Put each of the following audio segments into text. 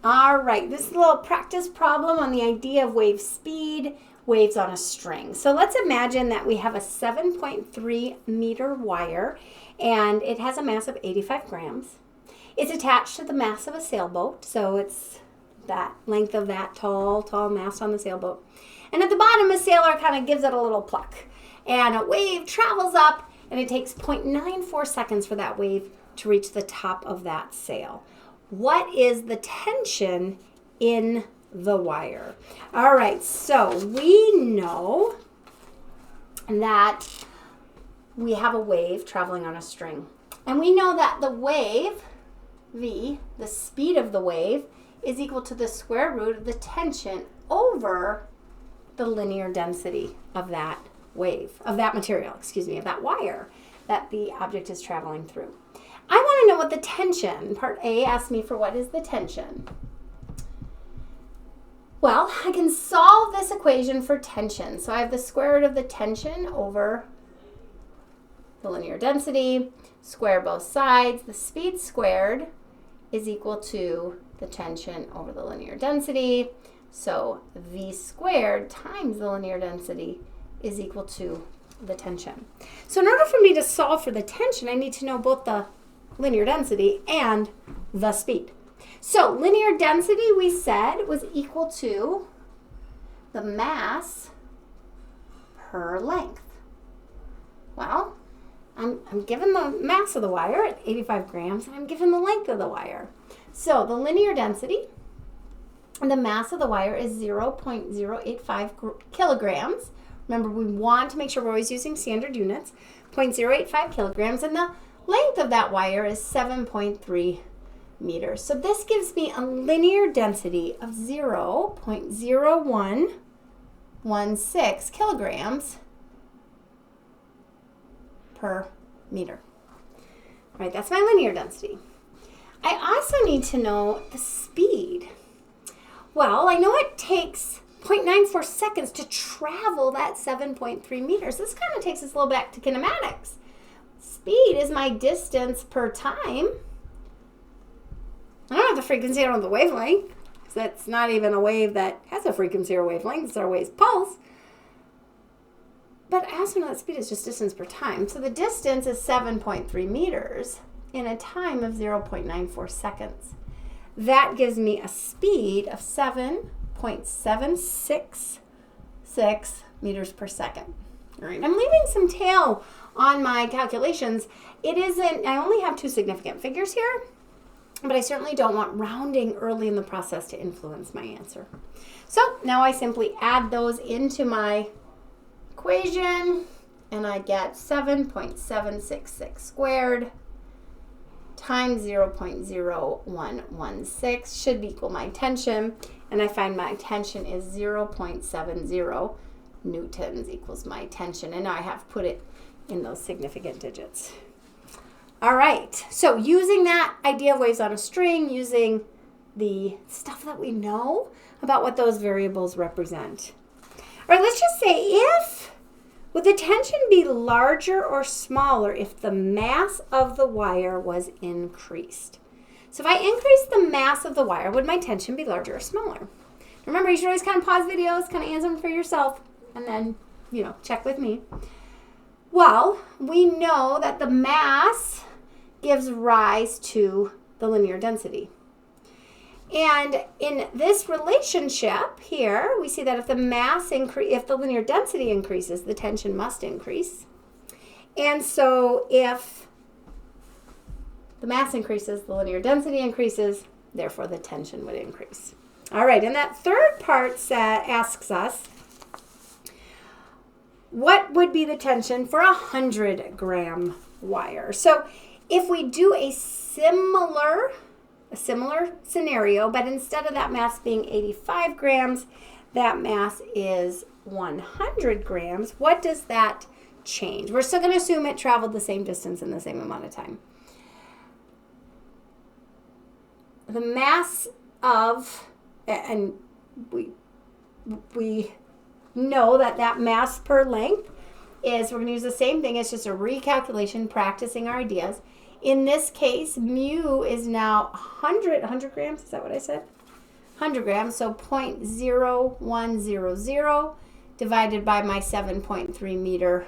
All right, this is a little practice problem on the idea of wave speed, waves on a string. So let's imagine that we have a 7.3 meter wire and it has a mass of 85 grams. It's attached to the mast of a sailboat, so it's that length of that tall mast on the sailboat. And at the bottom, a sailor kind of gives it a little pluck. And a wave travels up, and it takes 0.94 seconds for that wave to reach the top of that sail. What is the tension in the wire? All right, so we know that we have a wave traveling on a string. And we know that the wave, V, the speed of the wave, is equal to the square root of the tension over the linear density of that wave, of that material, of that wire that the object is traveling through. I want to know what the tension, part A asks me for what is the tension. Well, I can solve this equation for tension. So I have the square root of the tension over the linear density, square both sides. The speed squared is equal to the tension over the linear density. So V squared times the linear density is equal to the tension. So in order for me to solve for the tension, I need to know both the linear density and the speed. So linear density, we said, was equal to the mass per length. Well, I'm given the mass of the wire at 85 grams, and I'm given the length of the wire. So the linear density and the mass of the wire is 0.085 kilograms. Remember, we want to make sure we're always using standard units. 0.085 kilograms, and the length of that wire is 7.3 meters. So this gives me a linear density of 0.0116 kilograms per meter. All right, that's my linear density. I also need to know the speed. Well, I know it takes 0.94 seconds to travel that 7.3 meters. This kind of takes us a little back to kinematics. Speed is my distance per time. I don't have the frequency, I don't have the wavelength, because that's not even a wave that has a frequency or wavelength. It's our wave's pulse. But I also know that speed is just distance per time. So the distance is 7.3 meters in a time of 0.94 seconds. That gives me a speed of 7.766 meters per second. All right, I'm leaving some tail on my calculations. I only have two significant figures here, but I certainly don't want rounding early in the process to influence my answer. So now I simply add those into my equation, and I get 7.766 squared times 0.0116 should equal my tension, and I find my tension is 0.70 newtons equals my tension, and now I have put it in those significant digits. All right, so using that idea of waves on a string, using the stuff that we know about what those variables represent. All right, let's just say would the tension be larger or smaller if the mass of the wire was increased? So if I increase the mass of the wire, would my tension be larger or smaller? Remember, you should always kind of pause videos, kind of answer them for yourself, and then, check with me. Well, we know that the mass gives rise to the linear density. And in this relationship here, we see that if the linear density increases, the tension must increase. And so if the mass increases, the linear density increases, therefore the tension would increase. All right, and that third part asks us, what would be the tension for a 100-gram wire? So if we do a similar scenario, but instead of that mass being 85 grams, that mass is 100 grams. What does that change? We're still going to assume it traveled the same distance in the same amount of time. The mass of, and we know that mass per length is, we're going to use the same thing. It's just a recalculation, practicing our ideas. In this case, mu is now 100 grams. Is that what I said? 100 grams, so 0.0100 divided by my 7.3 meter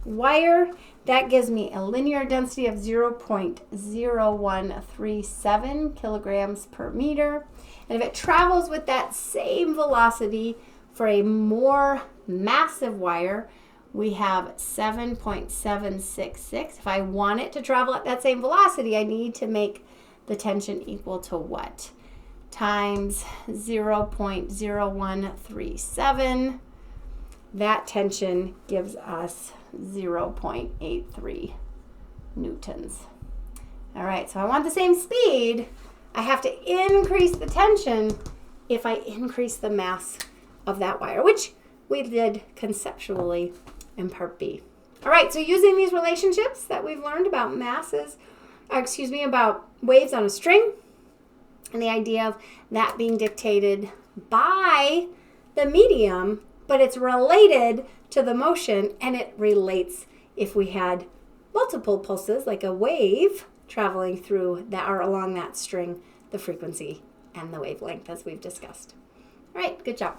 wire. That gives me a linear density of 0.0137 kilograms per meter. And if it travels with that same velocity for a more massive wire, we have 7.766. If I want it to travel at that same velocity, I need to make the tension equal to what? Times 0.0137. That tension gives us 0.83 newtons. All right, so I want the same speed. I have to increase the tension if I increase the mass of that wire, which we did conceptually in part B. All right, so using these relationships that we've learned about about waves on a string, and the idea of that being dictated by the medium, but it's related to the motion, and it relates if we had multiple pulses, like a wave traveling through that or along that string, the frequency and the wavelength as we've discussed. All right, good job.